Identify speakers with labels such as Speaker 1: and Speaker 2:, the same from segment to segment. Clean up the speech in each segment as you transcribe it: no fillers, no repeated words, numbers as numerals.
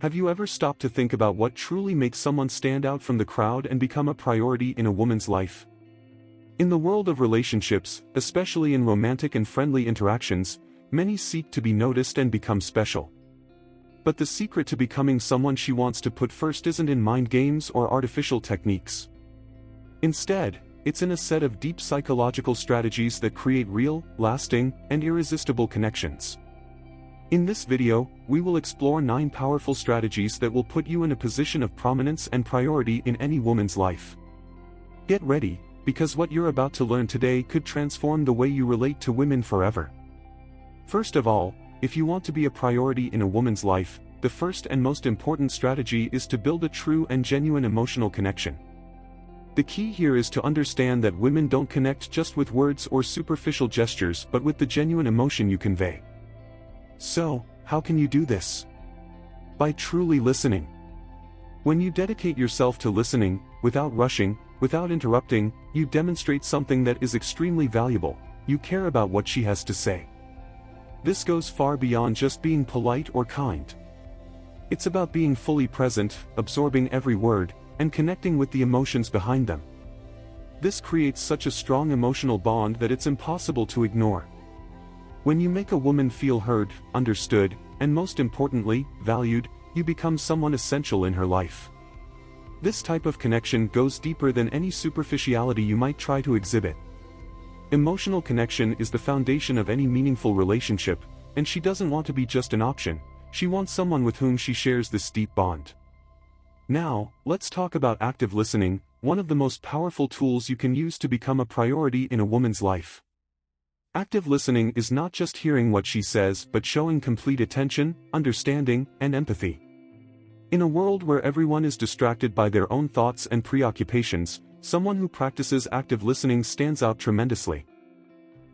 Speaker 1: Have you ever stopped to think about what truly makes someone stand out from the crowd and become a priority in a woman's life? In the world of relationships, especially in romantic and friendly interactions, many seek to be noticed and become special. But the secret to becoming someone she wants to put first isn't in mind games or artificial techniques. Instead, it's in a set of deep psychological strategies that create real, lasting, and irresistible connections. In this video, we will explore 9 powerful strategies that will put you in a position of prominence and priority in any woman's life. Get ready, because what you're about to learn today could transform the way you relate to women forever. First of all, if you want to be a priority in a woman's life, the first and most important strategy is to build a true and genuine emotional connection. The key here is to understand that women don't connect just with words or superficial gestures but with the genuine emotion you convey. So, how can you do this? By truly listening. When you dedicate yourself to listening, without rushing, without interrupting, you demonstrate something that is extremely valuable. You care about what she has to say. This goes far beyond just being polite or kind. It's about being fully present, absorbing every word, and connecting with the emotions behind them. This creates such a strong emotional bond that it's impossible to ignore. When you make a woman feel heard, understood, and most importantly, valued, you become someone essential in her life. This type of connection goes deeper than any superficiality you might try to exhibit. Emotional connection is the foundation of any meaningful relationship, and she doesn't want to be just an option, she wants someone with whom she shares this deep bond. Now, let's talk about active listening, one of the most powerful tools you can use to become a priority in a woman's life. Active listening is not just hearing what she says but showing complete attention, understanding, and empathy. In a world where everyone is distracted by their own thoughts and preoccupations, someone who practices active listening stands out tremendously.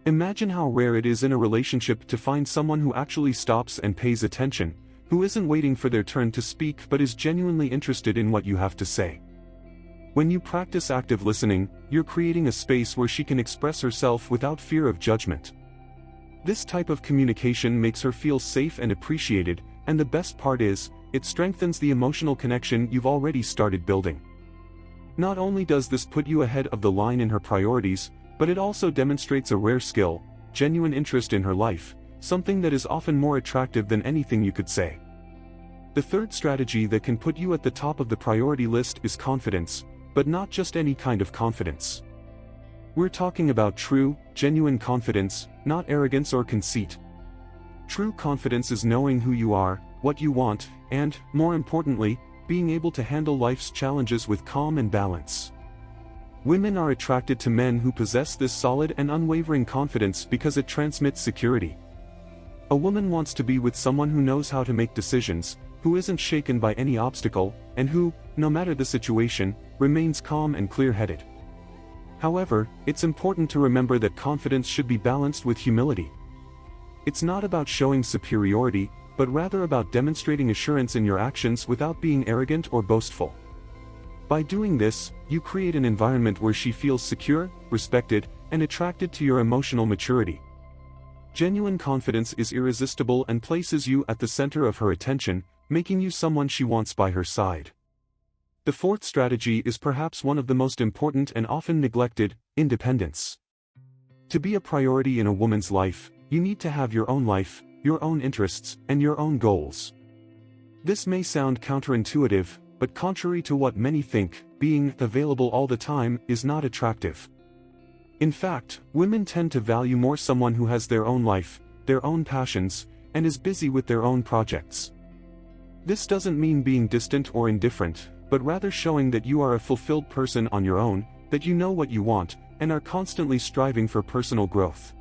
Speaker 1: Imagine how rare it is in a relationship to find someone who actually stops and pays attention, who isn't waiting for their turn to speak but is genuinely interested in what you have to say. When you practice active listening, you're creating a space where she can express herself without fear of judgment. This type of communication makes her feel safe and appreciated, and the best part is, it strengthens the emotional connection you've already started building. Not only does this put you ahead of the line in her priorities, but it also demonstrates a rare skill, genuine interest in her life, something that is often more attractive than anything you could say. The third strategy that can put you at the top of the priority list is confidence, but not just any kind of confidence. We're talking about true, genuine confidence, not arrogance or conceit. True confidence is knowing who you are, what you want, and, more importantly, being able to handle life's challenges with calm and balance. Women are attracted to men who possess this solid and unwavering confidence because it transmits security. A woman wants to be with someone who knows how to make decisions, who isn't shaken by any obstacle, and who, no matter the situation, remains calm and clear-headed. However, it's important to remember that confidence should be balanced with humility. It's not about showing superiority, but rather about demonstrating assurance in your actions without being arrogant or boastful. By doing this, you create an environment where she feels secure, respected, and attracted to your emotional maturity. Genuine confidence is irresistible and places you at the center of her attention, making you someone she wants by her side. The fourth strategy is perhaps one of the most important and often neglected: independence. To be a priority in a woman's life, you need to have your own life, your own interests, and your own goals. This may sound counterintuitive, but contrary to what many think, being available all the time is not attractive. In fact, women tend to value more someone who has their own life, their own passions, and is busy with their own projects. This doesn't mean being distant or indifferent, but rather showing that you are a fulfilled person on your own, that you know what you want, and are constantly striving for personal growth.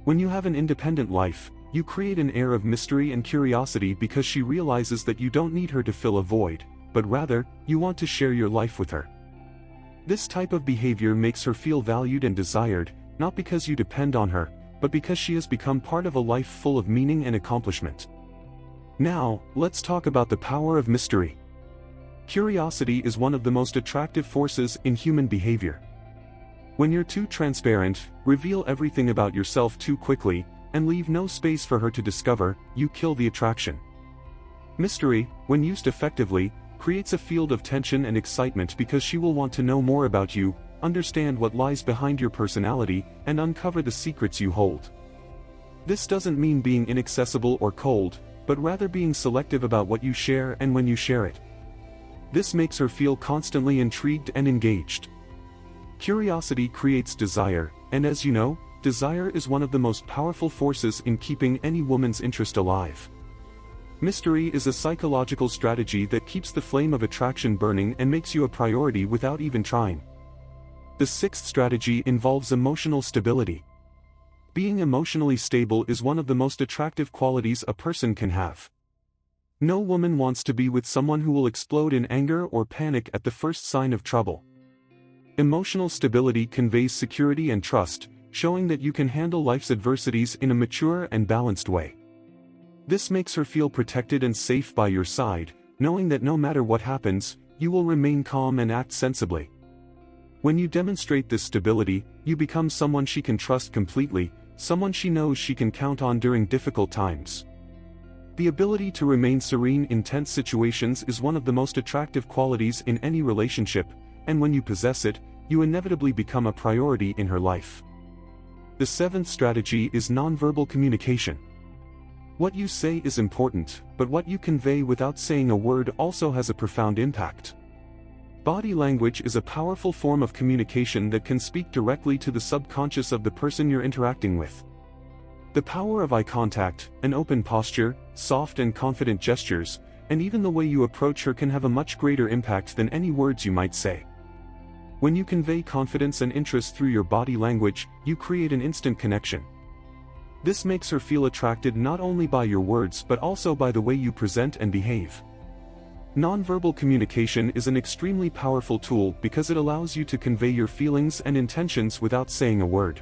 Speaker 1: When you have an independent life, you create an air of mystery and curiosity because she realizes that you don't need her to fill a void, but rather, you want to share your life with her. This type of behavior makes her feel valued and desired, not because you depend on her, but because she has become part of a life full of meaning and accomplishment. Now, let's talk about the power of mystery. Curiosity is one of the most attractive forces in human behavior. When you're too transparent, reveal everything about yourself too quickly, and leave no space for her to discover, you kill the attraction. Mystery, when used effectively, creates a field of tension and excitement because she will want to know more about you, understand what lies behind your personality, and uncover the secrets you hold. This doesn't mean being inaccessible or cold, but rather being selective about what you share and when you share it. This makes her feel constantly intrigued and engaged. Curiosity creates desire, and as you know, desire is one of the most powerful forces in keeping any woman's interest alive. Mystery is a psychological strategy that keeps the flame of attraction burning and makes you a priority without even trying. The sixth strategy involves emotional stability. Being emotionally stable is one of the most attractive qualities a person can have. No woman wants to be with someone who will explode in anger or panic at the first sign of trouble. Emotional stability conveys security and trust, showing that you can handle life's adversities in a mature and balanced way. This makes her feel protected and safe by your side, knowing that no matter what happens, you will remain calm and act sensibly. When you demonstrate this stability, you become someone she can trust completely, someone she knows she can count on during difficult times. The ability to remain serene in tense situations is one of the most attractive qualities in any relationship, and when you possess it, you inevitably become a priority in her life. The seventh strategy is nonverbal communication. What you say is important, but what you convey without saying a word also has a profound impact. Body language is a powerful form of communication that can speak directly to the subconscious of the person you're interacting with. The power of eye contact, an open posture, soft and confident gestures, and even the way you approach her can have a much greater impact than any words you might say. When you convey confidence and interest through your body language, you create an instant connection. This makes her feel attracted not only by your words but also by the way you present and behave. Nonverbal communication is an extremely powerful tool because it allows you to convey your feelings and intentions without saying a word.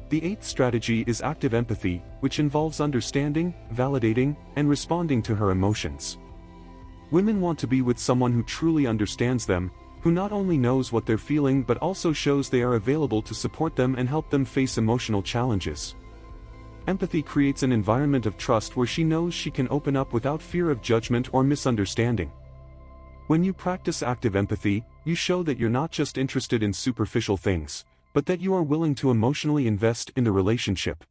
Speaker 1: The eighth strategy is active empathy, which involves understanding, validating, and responding to her emotions. Women want to be with someone who truly understands them, who not only knows what they're feeling but also shows they are available to support them and help them face emotional challenges. Empathy creates an environment of trust where she knows she can open up without fear of judgment or misunderstanding. When you practice active empathy, you show that you're not just interested in superficial things, but that you are willing to emotionally invest in the relationship.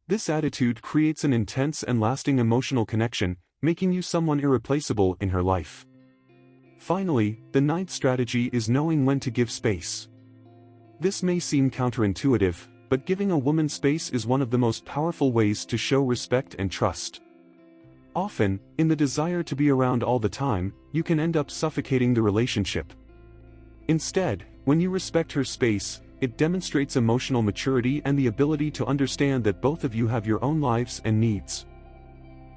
Speaker 1: This attitude creates an intense and lasting emotional connection, making you someone irreplaceable in her life. Finally, the ninth strategy is knowing when to give space. This may seem counterintuitive, but giving a woman space is one of the most powerful ways to show respect and trust. Often, in the desire to be around all the time, you can end up suffocating the relationship. Instead, when you respect her space, it demonstrates emotional maturity and the ability to understand that both of you have your own lives and needs.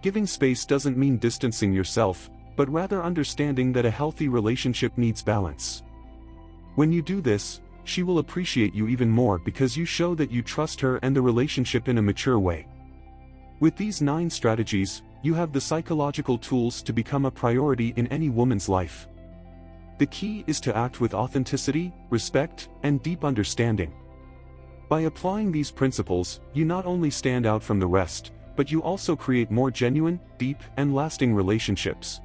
Speaker 1: Giving space doesn't mean distancing yourself, but rather understanding that a healthy relationship needs balance. When you do this, she will appreciate you even more because you show that you trust her and the relationship in a mature way. With these 9 strategies, you have the psychological tools to become a priority in any woman's life. The key is to act with authenticity, respect, and deep understanding. By applying these principles, you not only stand out from the rest, but you also create more genuine, deep, and lasting relationships.